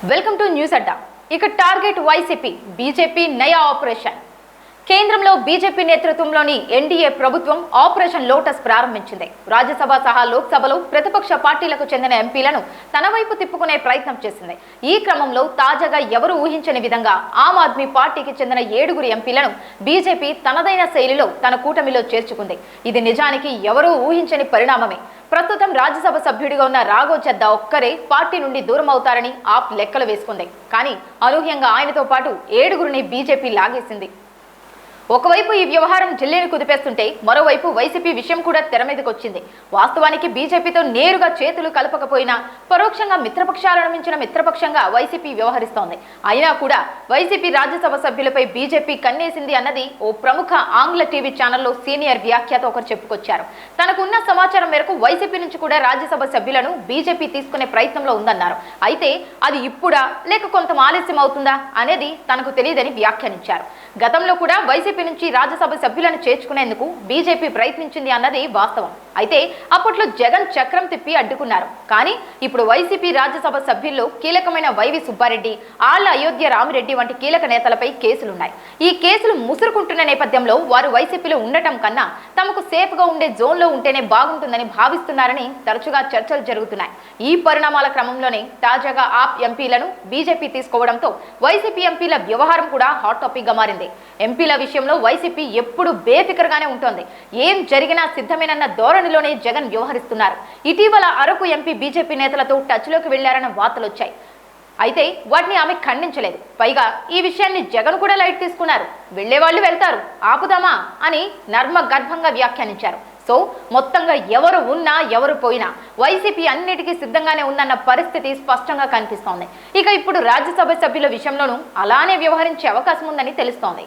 Welcome to news అడ్డా. ఇక target YCP, BJP నయా operation. కేంద్రంలో బీజేపీ నేతృత్వంలోని ఎన్డీఏ ప్రభుత్వం ఆపరేషన్ లోటస్ ప్రారంభించింది. రాజ్యసభ సహా లోక్సభలో ప్రతిపక్ష పార్టీలకు చెందిన ఎంపీలను తన వైపు తిప్పుకునే ప్రయత్నం చేసింది. ఈ క్రమంలో తాజాగా ఎవరు ఊహించని విధంగా ఆమ్ ఆద్మీ పార్టీకి చెందిన 7 ఎంపీలను బీజేపీ తనదైన శైలిలో తన కూటమిలో చేర్చుకుంది. ఇది నిజానికి ఎవరూ ఊహించని పరిణామమే. ప్రస్తుతం రాజ్యసభ సభ్యుడిగా ఉన్న రాఘవ్ చద్దా ఒక్కరే పార్టీ నుండి దూరం అవుతారని ఆప్ లెక్కలు వేసుకుంది. కానీ అనూహ్యంగా ఆయనతో పాటు 7 బీజేపీ లాగేసింది. ఒకవైపు ఈ వ్యవహారం ఢిల్లీని కుదిపేస్తుంటే మరోవైపు వైసీపీ విషయం కూడా తెర మీదకి వచ్చింది. వాస్తవానికి బీజేపీతో నేరుగా చేతులు కలపకపోయినా పరోక్షంగా మిత్రపక్షాలను మించిన మిత్రపక్షంగా వైసీపీ వ్యవహరిస్తోంది. అయినా కూడా వైసీపీ రాజ్యసభ సభ్యులపై బీజేపీ కన్నేసింది అన్నది ఓ ప్రముఖ ఆంగ్ల టీవీ ఛానల్లో సీనియర్ వ్యాఖ్యాత ఒకరు చెప్పుకొచ్చారు. తనకున్న సమాచారం మేరకు వైసీపీ నుంచి కూడా రాజ్యసభ సభ్యులను బీజేపీ తీసుకునే ప్రయత్నంలో ఉందన్నారు. అయితే అది ఇప్పుడా లేక కొంత ఆలస్యం అవుతుందా అనేది తనకు తెలియదని వ్యాఖ్యానించారు. గతంలో కూడా వైసీపీ నుంచి రాజ్యసభ సభ్యులను చేర్చుకునేందుకు బీజేపీ ప్రయత్నించింది అన్నది వాస్తవం. అయితే అప్పట్లో జగన్ చక్రం తిప్పి అడ్డుకున్నారు. కానీ ఇప్పుడు వైసీపీ రాజ్యసభ సభ్యుల్లో కీలకమైన వైవి సుబ్బారెడ్డి, ఆళ్ల అయోధ్య రామిరెడ్డి వంటి కీలక నేతలపై కేసులున్నాయి. ఈ కేసులు ముసురుకుంటున్న నేపథ్యంలో వారు వైసీపీలో ఉండటం కన్నా తమకు సేఫ్ గా ఉండే జోన్లో ఉంటేనే బాగుంటుందని భావిస్తున్నారని తరచుగా చర్చలు జరుగుతున్నాయి. ఈ పరిణామాల క్రమంలోనే తాజాగా ఆప్ ఎంపీలను బీజేపీ తీసుకోవడంతో వైసీపీ ఎంపీల వ్యవహారం కూడా హాట్ టాపిక్ గా మారింది. ఎంపీల విషయంలో వైసీపీ ఎప్పుడు బేఫికర్గానే ఉంటుంది. ఏం జరిగినా సిద్ధమేనన్న ధోరణిలోనే జగన్ వ్యవహరిస్తున్నారు. ఇటీవల అరకు ఎంపీ బీజేపీ నేతలతో టచ్ లోకి వెళ్లారన్న వార్తలు వచ్చాయి. అయితే వాటిని ఆమె ఖండించలేదు. పైగా ఈ విషయాన్ని జగన్ కూడా లైట్ తీసుకున్నారు. వెళ్లేవాళ్లు వెళ్తారు, ఆపుదామా అని నర్మ గర్భంగా వ్యాఖ్యానించారు. సో మొత్తంగా ఎవరు ఉన్నా ఎవరు పోయినా వైసీపీ అన్నిటికీ సిద్ధంగానే ఉందన్న పరిస్థితి స్పష్టంగా కనిపిస్తోంది. ఇక ఇప్పుడు రాజ్యసభ సభ్యుల విషయంలోనూ అలానే వ్యవహరించే అవకాశం ఉందని తెలుస్తోంది.